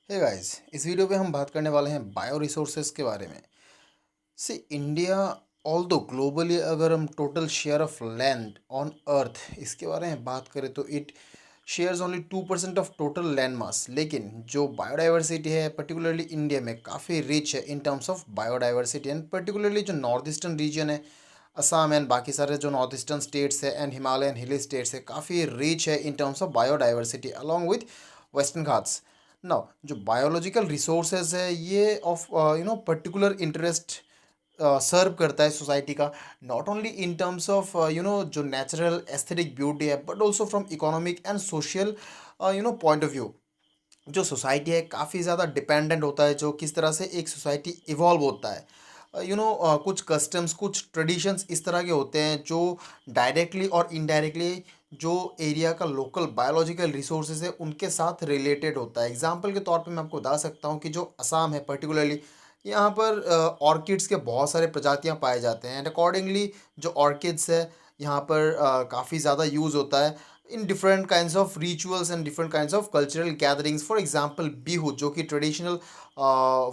Hey guys, इस video पे हम बात करने वाले हैं बायो रिसोर्सेज के बारे में। सी इंडिया, ऑल्दो ग्लोबली अगर हम total share of land on earth इसके बारे में बात करें तो it shares only 2% of total land mass, लेकिन जो बायोडाइवर्सिटी है पर्टिकुलरली इंडिया में काफ़ी रिच है in terms of biodiversity. And particularly जो नॉर्थ ईस्टर्न रीजन है, असम एंड बाकी सारे जो नॉर्थ ईस्टर्न स्टेट्स है एंड हिमालयन हिली स्टेट्स है, काफ़ी रिच है in terms of biodiversity along with western Ghats. Now जो बायोलॉजिकल रिसोर्सेज है ये ऑफ पर्टिकुलर इंटरेस्ट सर्व करता है सोसाइटी का, not only in terms of जो नेचुरल एस्थेटिक ब्यूटी है but also from economic and social point of view. जो society है काफ़ी ज़्यादा डिपेंडेंट होता है जो किस तरह से एक सोसाइटी इवॉल्व होता है। कुछ कस्टम्स, कुछ ट्रेडिशंस इस तरह के होते हैं जो डायरेक्टली और इनडायरेक्टली जो एरिया का लोकल बायोलॉजिकल रिसोर्सेज है उनके साथ रिलेटेड होता है। एग्जांपल के तौर पे मैं आपको बता सकता हूँ कि जो असम है पर्टिकुलरली, यहाँ पर ऑर्किड्स के बहुत सारे प्रजातियाँ पाए जाते हैं एंड अकॉर्डिंगली जो ऑर्किड्स है यहाँ पर काफ़ी ज़्यादा यूज़ होता है in different kinds of rituals and different kinds of cultural gatherings. For example Bihu जो कि ट्रेडिशनल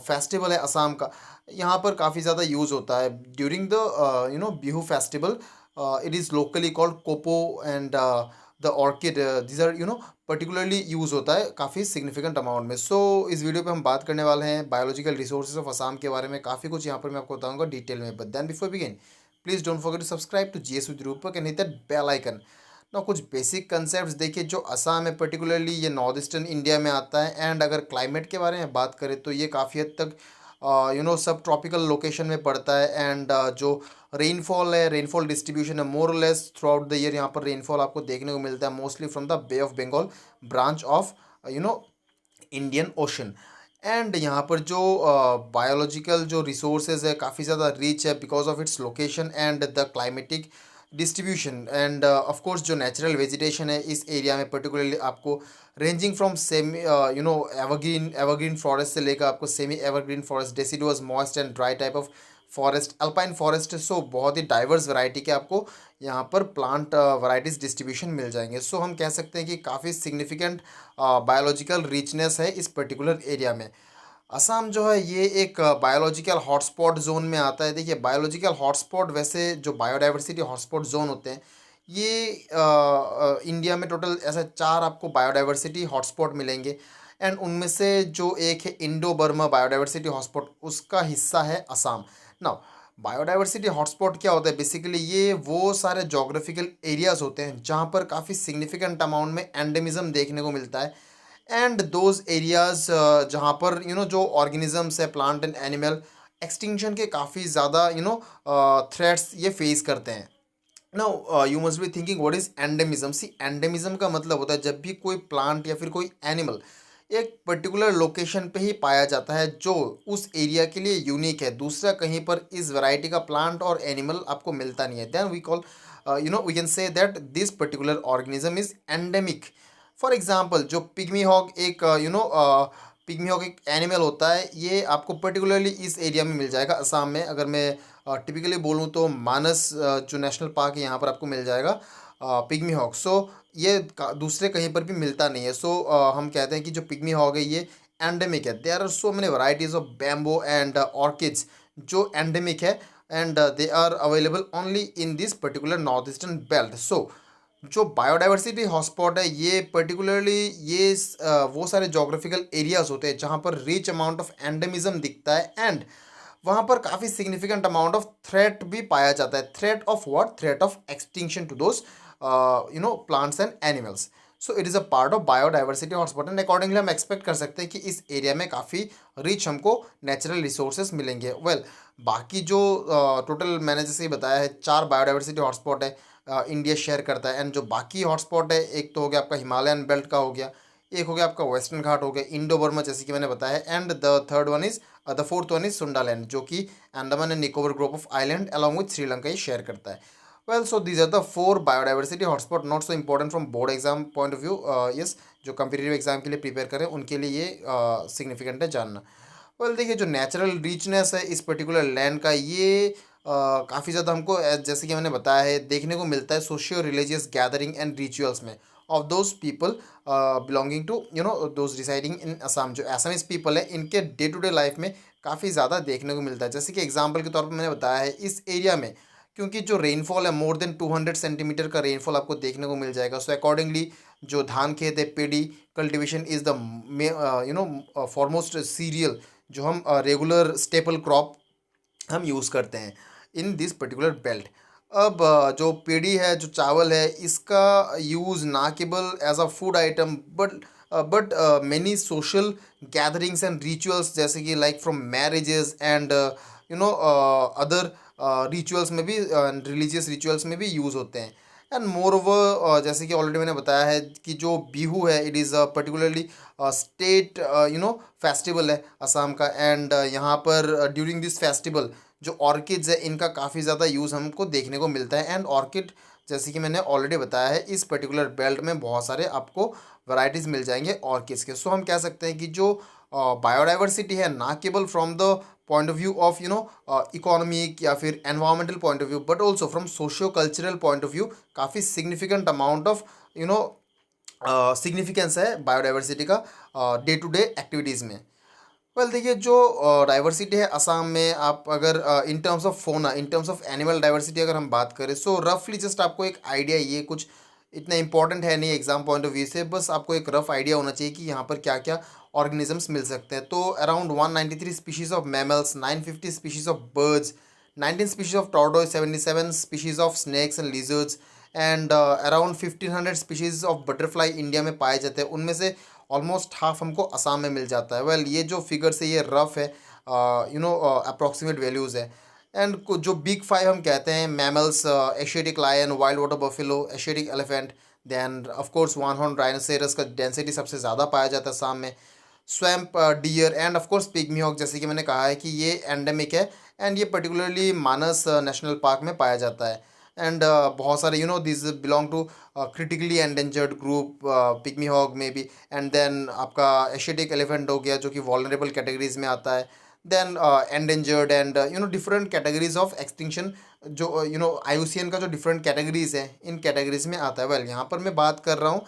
फेस्टिवल है असम का, यहाँ पर काफ़ी ज़्यादा यूज़ होता है during the Bihu festival. It is locally called kopou and the orchid, this are particularly use होता है काफ़ी सिग्निफिकेंट अमाउंट में। सो इस वीडियो पे हम बात करने वाले हैं बायोलॉजिकल रिसोर्सेज ऑफ असम के बारे में। काफ़ी कुछ यहाँ पर मैं आपको बताऊंगा डिटेल में, but then before begin please don't forget to subscribe to GS with Rupak and hit that bell icon. ना कुछ बेसिक कंसेप्ट देखिए, जो असम है पर्टिकुलरली ये नॉर्थ ईस्टर्न इंडिया में आता है एंड अगर क्लाइमेट के बारे में बात करें तो ये काफ़ी हद तक सब ट्रॉपिकल लोकेशन में पड़ता है। एंड जो रेनफॉल है, रेनफॉल डिस्ट्रीब्यूशन है more less throughout the year यहाँ पर रेनफॉल आपको देखने को मिलता है mostly from the bay of Bengal branch of Indian ocean. And यहाँ पर जो बायोलॉजिकल जो रिसोर्सेज है काफ़ी ज़्यादा रिच है because of its location and the climatic distribution. And of course जो नेचुरल वेजिटेशन है इस एरिया में पर्टिकुलरली आपको ranging from semi evergreen evergreen forest से लेकर आपको semi evergreen forest, deciduous, moist and dry type of forest, alpine forest. So बहुत ही डाइवर्स वैरायटी के आपको यहाँ पर प्लांट वैराइटीज डिस्ट्रीब्यूशन मिल जाएंगे। सो हम कह सकते हैं कि काफ़ी सिग्निफिकेंट बायोलॉजिकल रिचनेस है इस पर्टिकुलर एरिया में। असम जो है ये एक बायोलॉजिकल हॉटस्पॉट जोन में आता है। देखिए बायोलॉजिकल हॉटस्पॉट, वैसे जो बायोडाइवर्सिटी हॉटस्पॉट जोन होते हैं ये इंडिया में टोटल ऐसे 4 आपको बायोडाइवर्सिटी हॉटस्पॉट मिलेंगे एंड उनमें से जो एक है इंडो बर्मा बायोडाइवर्सिटी हॉटस्पॉट, उसका हिस्सा है असम। नाउ बायोडाइवर्सिटी हॉटस्पॉट क्या होता है, बेसिकली ये वो सारे जोग्राफिकल एरियाज होते हैं जहाँ पर काफ़ी सिग्निफिकेंट अमाउंट में एंडेमिज्म देखने को मिलता है एंड दोज एरियाज जहाँ पर जो ऑर्गेनिजम्स है, प्लांट एंड एनिमल, एक्सटिंक्शन के काफ़ी ज़्यादा थ्रेट्स ये फेस करते हैं। Now you must be thinking what is endemism. See endemism का मतलब होता है जब भी कोई प्लांट या फिर कोई एनिमल एक पर्टिकुलर लोकेशन पे ही पाया जाता है जो उस एरिया के लिए यूनिक है, दूसरा कहीं पर इस वैरायटी का प्लांट और एनिमल आपको मिलता नहीं है, then we call we can say that this particular organism is endemic. For example जो पिग्मी हॉग एक पिग्मी हॉग एक एनिमल होता है, ये आपको पर्टिकुलरली इस एरिया में मिल जाएगा असम में। अगर मैं टिपिकली बोलूँ तो मानस जो नेशनल पार्क है यहाँ पर आपको मिल जाएगा पिग्मी हॉग। सो ये दूसरे कहीं पर भी मिलता नहीं है। सो हम कहते हैं कि जो पिग्मी हॉग है ये एंडेमिक है। There are so many varieties of bamboo and orchids जो एंडेमिक है and they are available only in this particular north eastern belt. So जो बायोडाइवर्सिटी हॉटस्पॉट है ये पर्टिकुलरली ये वो सारे जोग्राफिकल एरियाज होते हैं जहाँ पर रिच अमाउंट ऑफ एंडेमिज्म दिखता है एंड वहाँ पर काफ़ी सिग्निफिकेंट अमाउंट ऑफ थ्रेट भी पाया जाता है। Threat of what? Threat of extinction to those plants and animals. So it is a part of biodiversity hotspot and accordingly हम एक्सपेक्ट कर सकते हैं कि इस एरिया में काफ़ी रिच हमको नेचुरल रिसोर्सेज मिलेंगे। वेल बाकी जो टोटल मैंने जैसे ही बताया है 4 बायोडाइवर्सिटी हॉटस्पॉट है इंडिया शेयर करता है एंड जो बाकी हॉटस्पॉट है एक तो हो गया आपका हिमालयन बेल्ट का हो गया, एक हो गया आपका वेस्टर्न घाट हो गया, इंडो बर्मा जैसे कि मैंने बताया, and the fourth one is Sundaland जो कि Andaman and Nicobar group of island along with Sri Lanka ही शेयर करता है। Well so these are the 4 biodiversity hotspot, not so important from board exam point of view. Yes, जो कंपिटेटिव एग्जाम के लिए prepare करें उनके लिए ये सिग्निफिकेंट है जानना। वेल देखिए जो नेचुरल रिचनेस है इस पर्टिकुलर लैंड का ये काफ़ी ज़्यादा हमको जैसे कि मैंने बताया है देखने को मिलता है socio religious gathering and rituals में। Of those people belonging to those residing in Assam. जो असमीज पीपल है इनके डे टू डे लाइफ में काफ़ी ज़्यादा देखने को मिलता है। जैसे कि एग्जाम्पल के तौर पर मैंने बताया है, इस एरिया में क्योंकि जो रेनफॉल है मोर देन 200 सेंटीमीटर का रेनफॉल आपको देखने को मिल जाएगा। सो अकॉर्डिंगली जो धान खेत है, paddy cultivation is the foremost cereal जो हम रेगुलर स्टेपल क्रॉप हम यूज़ करते हैं इन दिस पर्टिकुलर बेल्ट। अब जो पेड़ी है, जो चावल है, इसका यूज़ ना केवल as a food item but many social gatherings and rituals, जैसे कि like from marriages and other rituals में भी, रिलीजियस रिचुअल्स में भी यूज़ होते हैं। एंड मोर ओवर जैसे कि ऑलरेडी मैंने बताया है कि जो बिहू है it is particularly state festival है असम का। एंड यहाँ पर ड्यूरिंग दिस फेस्टिवल जो ऑर्किड्स है इनका काफ़ी ज़्यादा यूज़ हमको देखने को मिलता है। एंड ऑर्किड जैसे कि मैंने ऑलरेडी बताया है, इस पर्टिकुलर बेल्ट में बहुत सारे आपको वैरायटीज़ मिल जाएंगे ऑर्किड्स के। सो हम कह सकते हैं कि जो बायोडाइवर्सिटी है, ना केवल from the point of view of economic या फिर environmental point of view, but also from socio cultural point of view काफ़ी सिग्निफिकेंट अमाउंट ऑफ सिग्निफिकेंस है बायोडाइवर्सिटी का डे टू डे एक्टिविटीज़ में। वेल देखिए, जो डाइवर्सिटी है असम में, आप अगर इन टर्म्स ऑफ फोना, in terms of animal diversity अगर हम बात करें, सो रफली जस्ट आपको एक आइडिया, ये कुछ इतना इंपॉर्टेंट है नहीं एग्जाम पॉइंट ऑफ व्यू से, बस आपको एक रफ आइडिया होना चाहिए कि यहाँ पर क्या क्या ऑर्गेनिजम्स मिल सकते हैं। तो around 193 species of mammals, 950 species of birds, 19 species of tortoise, 77 species of snacks and lizards and around 1500 species of butterfly India में पाए जाते हैं। उनमें से ऑलमोस्ट हाफ हमको असम में मिल जाता है। वेल ये जो फिगर्स है ये रफ है, अप्रॉक्सीमेट वैल्यूज़ है। एंड जो बिग फाइव हम कहते हैं mammals, Asiatic lion, wild water buffalo, Asiatic elephant, then of course one horn rhinoceros का डेंसिटी सबसे ज़्यादा पाया जाता है असम में, swamp deer and of course pygmy hog, जैसे कि मैंने कहा है कि ये एंडेमिक है एंड ये पर्टिकुलरली मानस नेशनल पार्क में पाया जाता है। एंड बहुत सारे this belong to critically endangered group, pygmy hog में भी। एंड देन आपका एशियाटिक एलिफेंट हो गया जो कि वॉलनरेबल कैटेगरीज में आता है। Then endangered and different categories of extinction, जो आईयूसीएन का जो डिफरेंट कैटेगरीज है इन कैटेगरीज में आता है। वेल यहाँ पर मैं बात कर रहा हूँ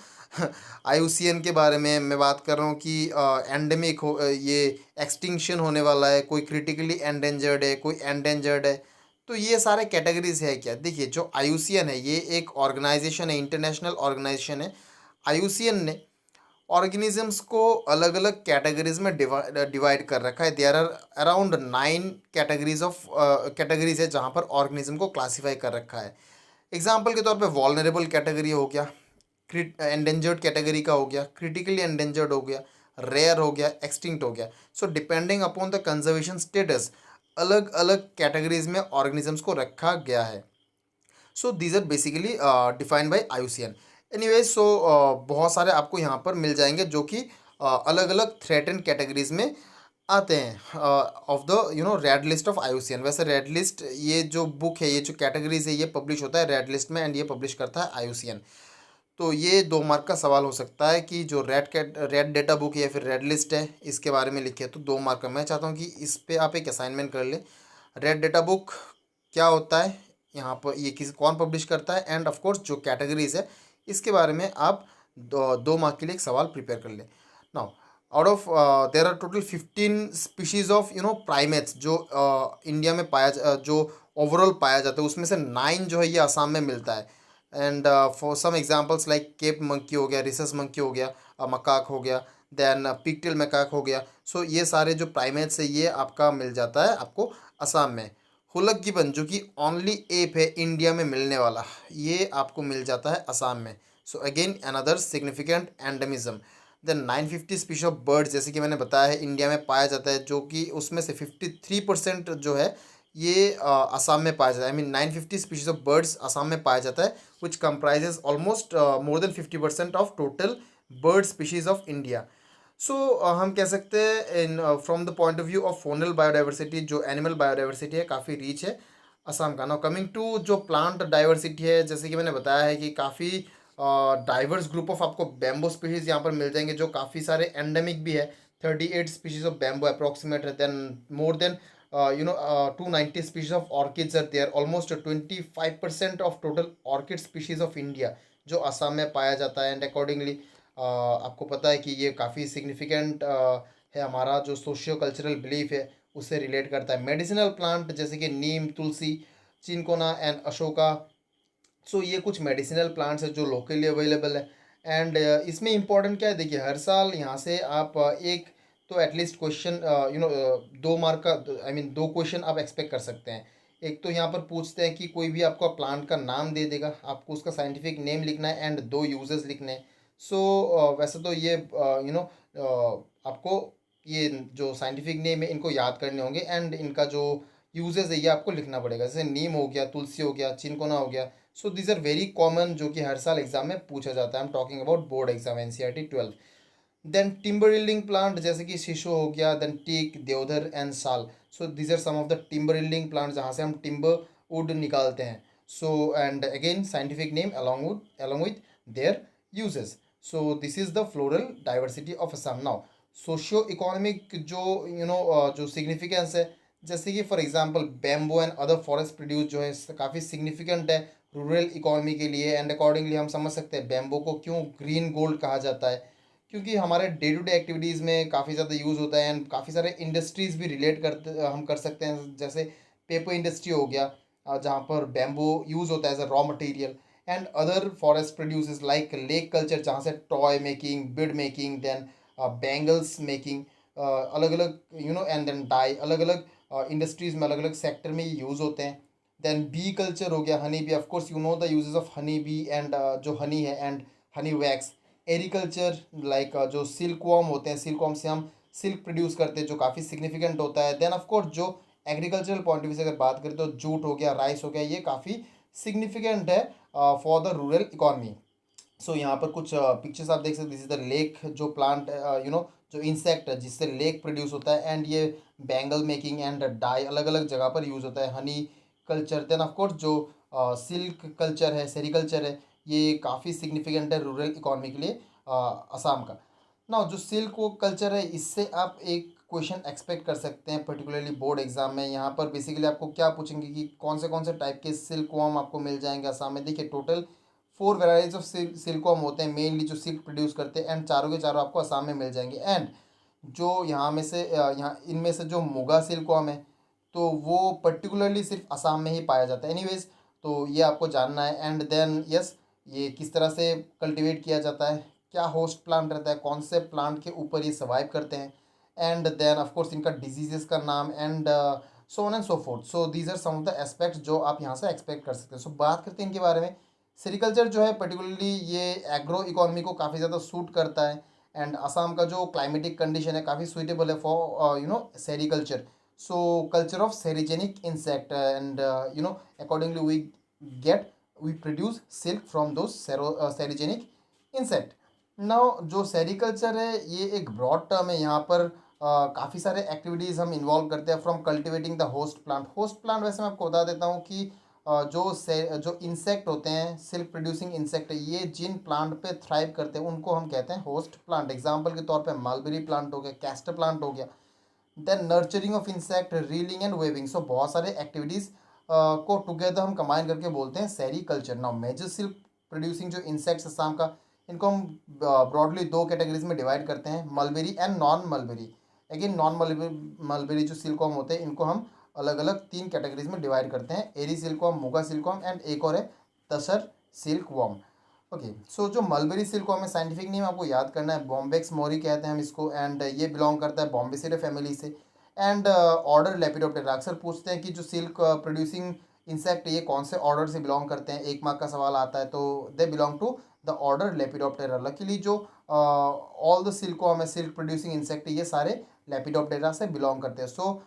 आईयूसीएन के बारे में, मैं बात कर रहा हूँ कि एंडेमिक हो, ये एक्सटिंक्शन होने वाला है, कोई क्रिटिकली एंडेंजर्ड है, कोई एंडेंजर्ड है। तो ये सारे कैटेगरीज है क्या। देखिए, जो आईयूसीएन है ये एक ऑर्गेनाइजेशन है, इंटरनेशनल ऑर्गेनाइजेशन है। आईयूसीएन ने ऑर्गेनिजम्स को अलग अलग कैटेगरीज में डिवाइड कर रखा है। There are around 9 categories of categories है जहाँ पर ऑर्गेनिज्म को क्लासीफाई कर रखा है। एग्जाम्पल के तौर पे वॉल्नरेबल कैटेगरी हो गया, एंडेंजर्ड कैटेगरी का हो गया, क्रिटिकली एंडेंजर्ड हो गया, रेयर हो गया, एक्सटिंक्ट हो गया। So depending upon the conservation status अलग अलग कैटेगरीज में ऑर्गेनिजम्स को रखा गया है। So these are basically defined by IUCN. Anyways, so बहुत सारे आपको यहाँ पर मिल जाएंगे जो कि अलग अलग थ्रेटेंड कैटेगरीज में आते हैं of the red list of IUCN. वैसे रेड लिस्ट ये जो बुक है, ये जो कैटेगरीज है, ये पब्लिश होता है रेड लिस्ट में एंड ये पब्लिश करता है आईयूसीएन। तो ये 2 मार्क का सवाल हो सकता है कि जो रेड डेटा बुक है या फिर रेड लिस्ट है इसके बारे में लिखे, तो 2 मार्क का। मैं चाहता हूँ कि इस पे आप एक असाइनमेंट कर ले, रेड डेटा बुक क्या होता है, यहाँ पर ये किसी कौन पब्लिश करता है, एंड ऑफ कोर्स जो कैटेगरीज है इसके बारे में आप 2 मार्क के लिए एक सवाल प्रिपेयर कर ले। Now out of there are total 15 species of primates जो इंडिया में जो ओवरऑल पाया जाता है, उसमें से 9 जो है ये आसाम में मिलता है। And for some examples like cape monkey हो गया, रिसस मंकी हो गया, मकाक हो गया, देन पिगटेल मकाक हो गया। सो ये सारे जो प्राइमेट्स है ये आपका मिल जाता है आपको असम में। हुलक गिबन जो कि ओनली एप है इंडिया में मिलने वाला, ये आपको मिल जाता है असम में। So again another significant endemism. Then 950 species of birds, जैसे कि मैंने बताया है इंडिया में पाया जाता है, जो कि उसमें से 53% जो है ये असम में पाया जाता है। I mean 950 species of birds Assam में पाया जाता है, which comprises almost more than 50% of total bird species of India. So हम कह सकते हैं in from the point of view of faunal biodiversity, जो एनिमल बायोडाइवर्सिटी है काफ़ी रीच है असम का। नाउ कमिंग टू जो प्लांट डाइवर्सिटी है, जैसे कि मैंने बताया है कि काफ़ी डाइवर्स ग्रुप ऑफ आपको बैम्बो स्पीशीज़ यहाँ पर मिल जाएंगे, जो काफ़ी सारे एंडेमिक भी है। 38 स्पीशीज ऑफ बैम्बो अप्रॉक्सीमेट है, then more than 290 species of orchids are there, almost 25% of total orchid species of India. जो असम में पाया जाता है। एंड अकॉर्डिंगली आपको पता है कि ये काफ़ी सिग्निफिकेंट है, हमारा जो सोशियो कल्चरल बिलीफ है उससे रिलेट करता है। मेडिसिनल प्लांट जैसे कि नीम, तुलसी, चिनकोना एंड अशोका, सो ये कुछ मेडिसिनल प्लांट्स है जो लोकली अवेलेबल है। एंड इसमें इंपॉर्टेंट क्या है, देखिए हर साल यहाँ से आप एक तो एटलीस्ट क्वेश्चन 2 मार्क का, आई मीन 2 क्वेश्चन आप एक्सपेक्ट कर सकते हैं। एक तो यहाँ पर पूछते हैं कि कोई भी आपको प्लांट का नाम दे देगा, आपको उसका साइंटिफिक नेम लिखना है एंड 2 यूजेस लिखने हैं। सो वैसे तो ये आपको ये जो साइंटिफिक नेम है इनको याद करने होंगे एंड इनका जो यूजेस है ये आपको लिखना पड़ेगा। जैसे नीम हो गया, तुलसी हो गया, चिनकोना हो गया। So these are very common जो कि हर साल एग्जाम में पूछा जाता है। I am talking about board exam NCERT 12। Then timber yielding plant जैसे कि शीशो हो गया, then teak, deodar and sal. So these are some of the timber yielding plant जहाँ से हम टिम्बर वुड निकालते हैं। So and again scientific name along with their uses. So this is the floral diversity of Assam. Now socio economic जो जो significance है, जैसे कि for example bamboo and other forest produce जो है काफ़ी सिग्निफिकेंट है रूरल इकोनॉमी के लिए। एंड अकॉर्डिंगली हम समझ सकते हैं बैम्बू को क्यों ग्रीन गोल्ड कहा जाता है, क्योंकि हमारे डे टू डे एक्टिविटीज़ में काफ़ी ज़्यादा यूज़ होता है एंड काफ़ी सारे इंडस्ट्रीज़ भी रिलेट करते हम कर सकते हैं। जैसे पेपर इंडस्ट्री हो गया, जहाँ पर बैम्बू यूज़ होता है as a raw material. And other forest produces like lac culture जहाँ से toy making, bead making, then bangles making, अलग अलग एंड देन डाई, अलग अलग इंडस्ट्रीज़ में अलग अलग सेक्टर में ये यूज़ होते हैं। देन बी कल्चर हो गया, honey bee, of course you know the uses of honey bee and जो हनी है and honey wax. Agriculture like जो सिल्क वॉर्म होते हैं, सिल्क वॉर्म से हम सिल्क प्रोड्यूस करते हैं जो काफ़ी सिग्निफिकेंट होता है। देन ऑफ कोर्स जो एग्रीकल्चरल पॉइंट ऑफ व्यू से अगर बात करें तो जूट हो गया, राइस हो गया, ये काफ़ी सिग्निफिकेंट है फॉर द रूरल इकोनॉमी। सो यहाँ पर कुछ पिक्चर्स आप देख सकते हैं। दिस इज द लेक जो प्लांट जो इंसेक्ट है जिससे लेक प्रोड्यूस होता है एंड ये बैंगल मेकिंग एंड डाई अलग अलग जगह पर यूज़ होता है। Honey culture, then of course जो सिल्क कल्चर है, सेरिकल्चर है, ये काफ़ी सिग्निफिकेंट है रूरल इकोनॉमी के लिए असम का। ना जो सिल्क वो कल्चर है इससे आप एक क्वेश्चन एक्सपेक्ट कर सकते हैं पर्टिकुलरली बोर्ड एग्जाम में। यहाँ पर बेसिकली आपको क्या पूछेंगे कि कौन से टाइप के सिल्क वॉर्म आपको मिल जाएंगे असम में। देखिए टोटल 4 वेराइटीज ऑफ सिल्कवॉर्म होते हैं मेनली जो सिल्क प्रोड्यूस करते हैं एंड चारों के चारों आपको असम में मिल जाएंगे। एंड जो यहाँ में से यहाँ इनमें से जो मुगा सिल्कवॉर्म है तो वो पर्टिकुलरली सिर्फ असम में ही पाया जाता है। एनीवेज तो ये आपको जानना है। एंड देन यस, ये किस तरह से कल्टीवेट किया जाता है, क्या होस्ट प्लांट रहता है, कौन से प्लांट के ऊपर ये सर्वाइव करते हैं, एंड देन ऑफ कोर्स इनका डिजीजेस का नाम and so on and so forth. So these are some of the aspects जो आप यहाँ से एक्सपेक्ट कर सकते हैं। सो बात करते हैं इनके बारे में। सेरिकल्चर जो है पर्टिकुलरली ये एग्रो इकोनॉमी को काफ़ी ज़्यादा सूट करता है एंड असम का जो क्लाइमेटिक कंडीशन है काफ़ी सुइटेबल है for sericulture. So culture of serigenic insect and accordingly we get we produce silk from those serigenic insect. Now जो सेरिकल्चर है ये एक ब्रॉड टर्म है। यहाँ पर काफ़ी सारे एक्टिविटीज़ हम इन्वॉल्व करते हैं from cultivating the host plant. Host plant वैसे मैं आपको बता देता हूँ कि जो इंसेक्ट होते हैं, सिल्क प्रोड्यूसिंग इंसेक्ट, ये जिन प्लांट पे थ्राइव करते हैं उनको हम कहते हैं होस्ट प्लांट। एग्जांपल के तौर पे मलबेरी प्लांट हो गया, कैस्टर प्लांट हो गया। Then nurturing of insect, reeling and weaving. So बहुत सारे एक्टिविटीज़ को टुगेदर हम कंबाइन करके बोलते हैं sericulture. Now major silk producing जो इंसेक्ट्स असम का, इनको हम ब्रॉडली 2 कैटेगरीज में डिवाइड करते हैं, mulberry and non mulberry. Again non mulberry जो सिल्कवॉर्म होते हैं इनको हम अलग अलग 3 कैटेगरीज में डिवाइड करते हैं, एरी सिल्कवॉर्म, मुगा सिल्कवॉर्म एंड एक और है तसर सिल्कवॉर्म। ओके, सो जो मलबेरी सिल्कवॉर्म है साइंटिफिक नेम आपको याद करना है, बॉम्बेक्स मोरी कहते हैं हम इसको। एंड ये बिलोंग करता है बॉम्बेसिडे फैमिली से। And order lepidoptera. अक्सर पूछते हैं कि जो सिल्क प्रोड्यूसिंग इंसेक्ट ये कौन से ऑर्डर से बिलोंग करते हैं, 1 मार्क का सवाल आता है, तो they belong to the order lepidoptera. Luckily जो ऑल द सिल्कवॉर्म है, सिल्क प्रोड्यूसिंग इंसेक्ट, ये सारे लेपिडोप्टेरा से बिलोंग करते हैं। सो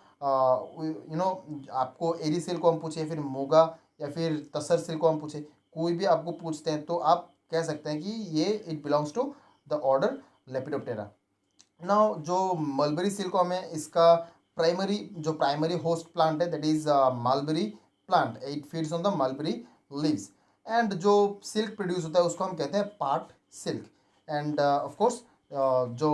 आपको एरी सिल्कवॉर्म पूछे, फिर मोगा या फिर तसर सिल्कवॉर्म पूछे, कोई भी आपको पूछते हैं तो आप कह सकते हैं कि ये it belongs to the order lepidoptera. Now जो मलबेरी सिल्कवॉर्म है इसका प्राइमरी होस्ट प्लांट है that is mulberry plant, it feeds on the mulberry leaves. And जो सिल्क प्रोड्यूस होता है उसको हम कहते हैं pat silk. And of course जो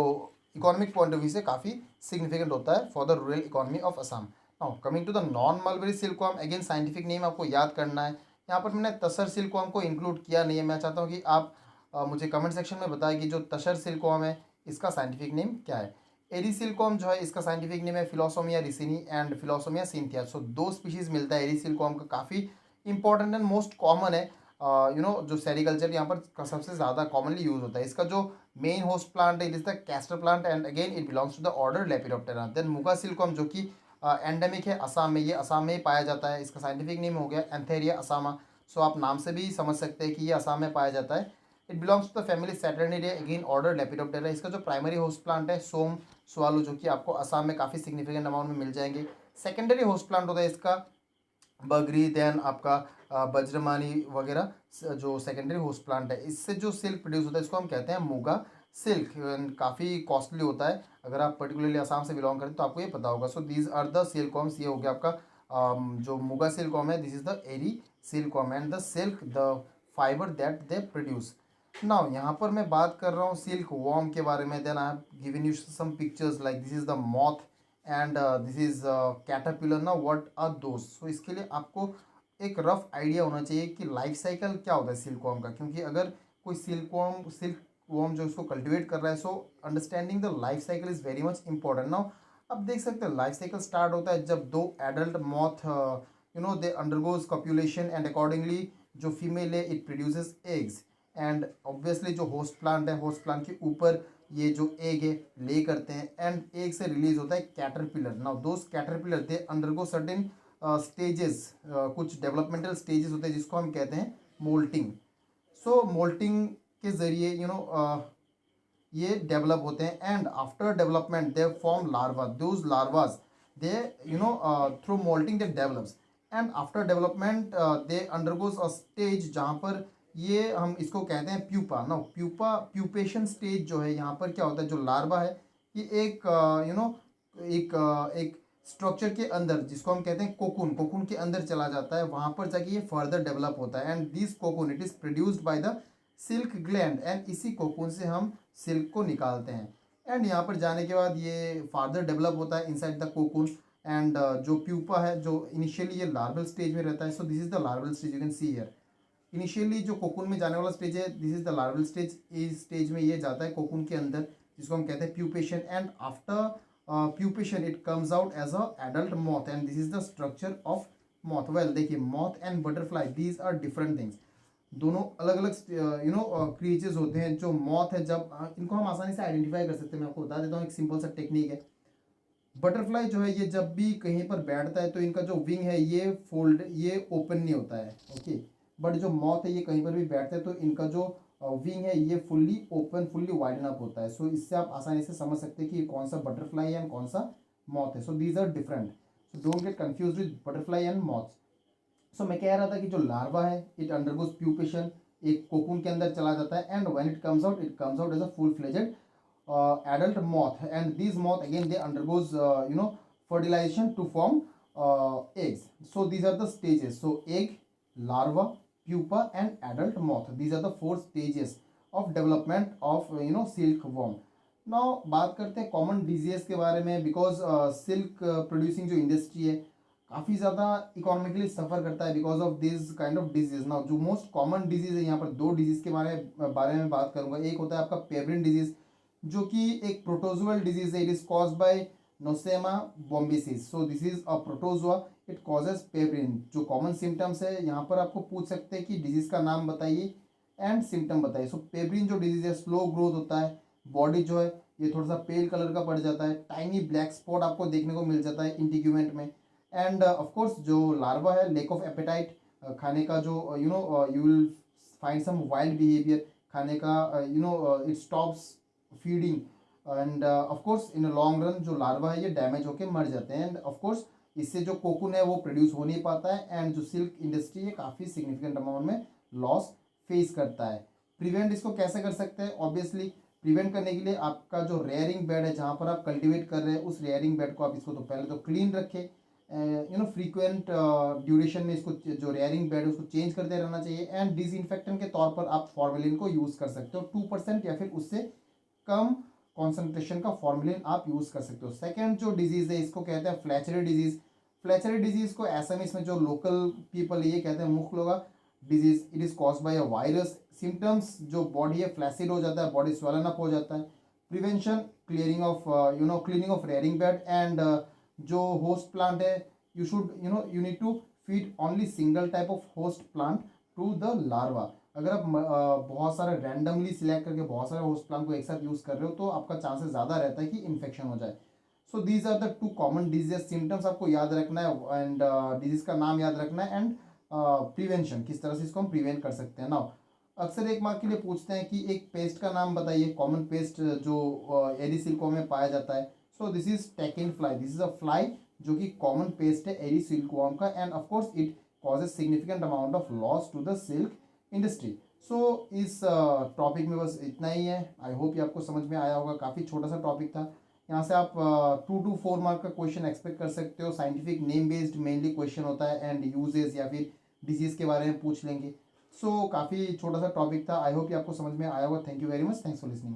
इकोनॉमिक पॉइंट ऑफ व्यू से काफ़ी सिग्निफिकेंट होता है for the rural economy of Assam. Now coming to the non mulberry silkworm, again scientific name आपको याद करना है। यहाँ पर मैंने तसर सिल्कवर्म को इंक्लूड किया नहीं है। मैं चाहता हूँ कि आप मुझे कमेंट सेक्शन में बताएं कि जो तसर सिल्कवर्म है इसका साइंटिफिक नेम क्या है। एरी सिल्कवर्म जो है इसका साइंटिफिक नेम है फिलोसोमिया रिसिनी एंड फिलोसोमिया सिंथिया। सो दो स्पीशीज मिलता है एरी सिल्कवर्म का, काफ़ी इंपॉर्टेंट एंड मोस्ट कॉमन है। जो सेरिकल्चर यहाँ पर सबसे ज़्यादा कॉमनली यूज होता है। इसका जो मेन होस्ट प्लांट है it is the castor plant and again it belongs to the order lepidoptera. Then muga silkworm जो कि एंडेमिक है असम में, ये असम में ही पाया जाता है। इसका साइंटिफिक नेम हो गया एंथेरिया असामा। सो आप नाम से भी समझ सकते हैं कि ये असम में पाया जाता है। It belongs to the family Saturniidae again order Lepidoptera. इसका जो प्राइमरी होस्ट प्लांट है सोम स्वालू, जो कि आपको असम में काफ़ी सिग्निफिकेंट अमाउंट में मिल जाएंगे। सेकेंडरी होस्ट प्लांट होता है इसका बगरी, देन आपका बज्रमानी वगैरह जो सेकेंडरी होस्ट प्लांट है। इससे जो सिल्क प्रोड्यूस होता है इसको हम कहते हैं मुगा सिल्क। काफ़ी कॉस्टली होता है, अगर आप पर्टिकुलरली असम से बिलोंग करें तो आपको ये पता होगा। So these are the silkworms. ये हो गया आपका जो मुगा सिल्कवर्म है, this is the eri silkworm and the silk the fibre that they produce. Now यहाँ पर मैं बात कर रहा हूँ सिल्क वॉर्म के बारे में। Then I have given you some pictures like this is the moth and this is caterpillar. ना व्हाट आर दोस। सो इसके लिए आपको एक रफ आइडिया होना चाहिए कि लाइफ साइकिल क्या होता है सिल्कवर्म का, क्योंकि अगर कोई सिल्कवर्म जो उसको कल्टिवेट कर रहा है, so understanding the life cycle is very much important. Now अब देख सकते हैं लाइफ साइकिल स्टार्ट होता है जब दो adult moth they undergoes copulation and accordingly जो फीमेल है it produces eggs. And obviously जो होस्ट प्लांट है, होस्ट प्लांट के ऊपर ये जो एग है ले करते हैं एंड एग से रिलीज होता है caterpillar. Now those caterpillar they undergo certain stages, कुछ डेवलपमेंटल स्टेजेस होते हैं जिसको हम कहते हैं मोल्टिंग। सो मोल्टिंग के जरिए ये डेवलप होते हैं and after development they form larva. Those larvas they through moulting they develops and after development they undergoes a stage जहाँ पर ये हम इसको कहते हैं प्यूपा। ना प्यूपेशन स्टेज जो है यहाँ पर क्या होता है, जो लार्वा है ये एक एक स्ट्रक्चर के अंदर जिसको हम कहते हैं कोकून के अंदर चला जाता है। वहाँ पर जाके ये फर्दर डेवलप होता है and this cocoon it is produced by the silk gland and इसी कोकून से हम सिल्क को निकालते हैं। एंड यहाँ पर जाने के बाद ये फर्दर डेवलप होता है इनसाइड द कोकून एंड जो प्यूपा है जो इनिशियली ये लार्वल स्टेज में रहता है। So this is the larval stage, you can see here. Initially जो कोकून में जाने वाला स्टेज है this is the larval stage. इस स्टेज में ये जाता है कोकून के अंदर जिसको हम कहते हैं pupation and after pupation it comes out as a adult moth and this is the structure of moth. Well देखिए moth and butterfly these are different things. दोनों अलग अलग क्रिएचर्स होते हैं। जो मॉथ है जब इनको हम आसानी से आइडेंटिफाई कर सकते हैं। मैं आपको बता देता हूँ एक सिंपल सा टेक्निक है। बटरफ्लाई जो है ये जब भी कहीं पर बैठता है तो इनका जो विंग है ये ओपन नहीं होता है, ओके। बट जो मॉथ है ये कहीं पर भी बैठता है तो इनका जो विंग है ये fully open, fully widen up होता है। सो इससे आप आसानी से समझ सकते हैं कि कौन सा बटरफ्लाई है एंड कौन सा मॉथ है। So these are different, so don't get confuse with butterfly and moth. So मैं कह रहा था कि जो लार्वा है इट अंडरगोज प्यूपेशन, एक कोकून के अंदर चला जाता है and when it comes out as a full fledged adult moth and these moth again they undergoes fertilization to form eggs. So these are the stages. So egg, larva, pupa and adult moth, these are the 4 stages of development of silkworm. Now बात करते हैं common disease के बारे में because silk producing जो industry है काफ़ी ज़्यादा इकोनॉमिकली सफ़र करता है because of this kind of disease. Now जो मोस्ट कॉमन डिजीज है यहाँ पर 2 डिजीज़ के बारे में बात करूँगा। एक होता है आपका पेब्रिन डिजीज़ जो कि एक प्रोटोजुअल डिजीज है। It is caused by Nosema bombycis. So this is a protozoa, it causes pebrine. जो कॉमन सिम्टम्स है यहाँ पर आपको पूछ सकते हैं कि डिजीज का नाम बताइए एंड सिम्टम बताइए। सो पेब्रिन जो डिजीज है स्लो ग्रोथ होता है, बॉडी जो है ये थोड़ा सा पेल कलर का पड़ जाता है, टाइनी ब्लैक स्पॉट आपको देखने को मिल जाता है इंटीग्यूमेंट में एंड ऑफकोर्स जो लार्वा है लेक ऑफ एपेटाइट, खाने का जो you will find some wild behaviour, खाने का it stops feeding and of course in long run जो लार्वा है ये डैमेज होकर मर जाते हैं एंड ऑफ कोर्स इससे जो कोकून है वो प्रोड्यूस हो नहीं पाता है एंड जो सिल्क इंडस्ट्री है काफ़ी सिग्निफिकेंट अमाउंट में लॉस फेस करता है। प्रिवेंट इसको कैसे कर सकते हैं? ऑब्वियसली प्रिवेंट करने के लिए आपका जो रेयरिंग बेड है जहाँ पर आप कल्टिवेट कर रहे हैं उस रेयरिंग बेड को आप इसको तो पहले तो क्लीन रखें, फ्रीक्वेंट ड्यूरेशन में इसको जो रेयरिंग बेड है उसको चेंज करते रहना चाहिए एंड डिसइंफेक्टेंट के तौर पर आप फॉर्मेलिन को यूज़ कर सकते हो। 2% या फिर उससे कम कॉन्सेंट्रेशन का फॉर्मुलिन आप यूज़ कर सकते हो। सेकेंड जो डिजीज़ है इसको कहते हैं फ्लैचेरी डिजीज़। फ्लैचेरी डिजीज़ को एसएमएस में जो लोकल पीपल ये कहते हैं मुखलोगा disease, it is cause by a virus. Symptoms जो बॉडी है फ्लैसिड हो जाता है, बॉडी स्वेलन अप हो जाता है। Prevention, clearing of cleaning of rearing bed and जो होस्ट प्लांट है, you should you need to feed only single type of host plant to the larva. अगर आप बहुत सारे रैंडमली सिलेक्ट करके बहुत सारे होस्ट प्लांट को एक साथ यूज कर रहे हो तो आपका चांसेस ज़्यादा रहता है कि इन्फेक्शन हो जाए। So these are the two common disease symptoms आपको याद रखना है एंड डिजीज का नाम याद रखना है एंड प्रिवेंशन, किस तरह से इसको हम प्रिवेंट कर सकते हैं। नाउ अक्सर एक मार्क के लिए पूछते हैं कि एक पेस्ट का नाम बताइए, कॉमन पेस्ट जो एरी सिल्को में पाया जाता है। So this is tachinid fly, this is a fly जो कि कॉमन पेस्ट है एरी सिल्कवॉर्म का and of course it causes significant amount of loss to the silk industry. So इस टॉपिक में बस इतना ही है। आई होप ये आपको समझ में आया होगा, काफ़ी छोटा सा टॉपिक था। यहाँ से आप 2 to 4 मार्क का क्वेश्चन एक्सपेक्ट कर सकते हो। Scientific name based mainly question होता है एंड यूजेस या फिर डिजीज़ के बारे में पूछ लेंगे। सो काफ़ी छोटा सा टॉपिक था। आई होप ये आपको समझ में आया होगा। Thank you very much, thanks for listening.